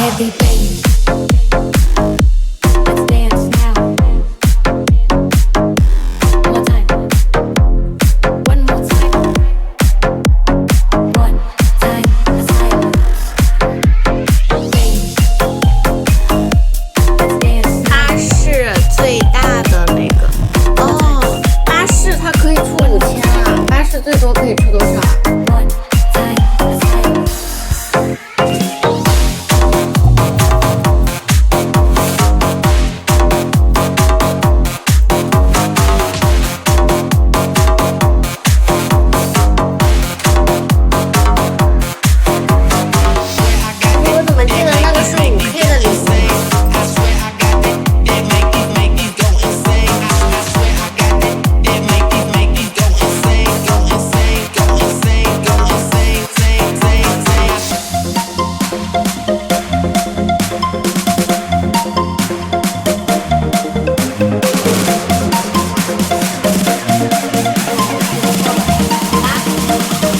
heavy bass. Let's dance now. One more time. One more time. One time. Silence. Bass. Let's dance. 它是最大的那个哦，巴士它可以出5000啊，巴士最多可以出多少？ One time. Silence.我怎么记得那个是5K 的礼物呢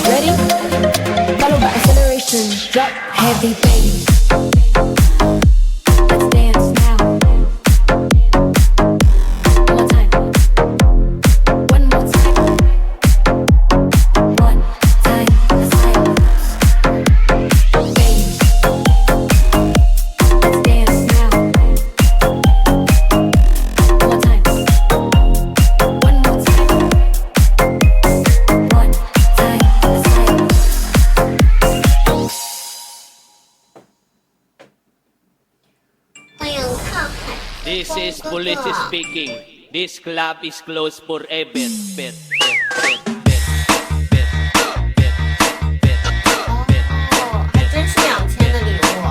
？Ready? Followed by acceleration. Drop heavy bass. Let's dance now. One more time. One more time. One time. Silence. Bass. Let's dance now. One more time. One more time. One time. Silence. This is police speaking. This club is closed forever. Bet. 哦，还真是2000的礼物。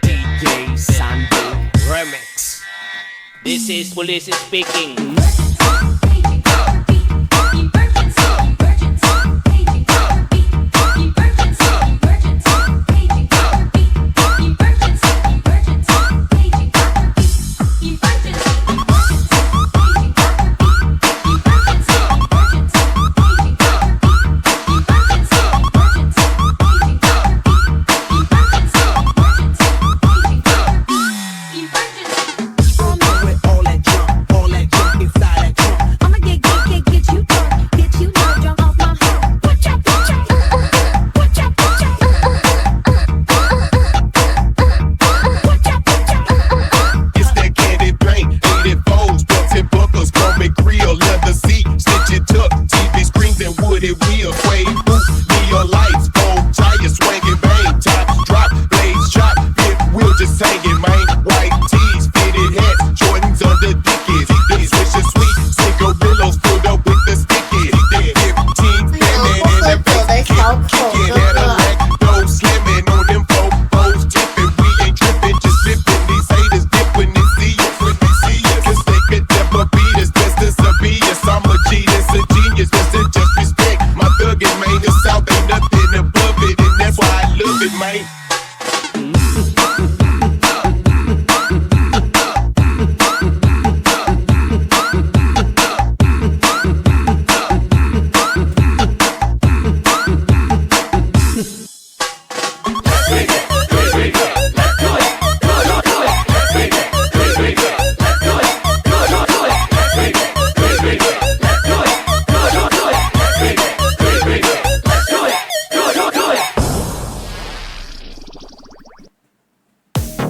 DJ Sandy Remix. This is police speaking.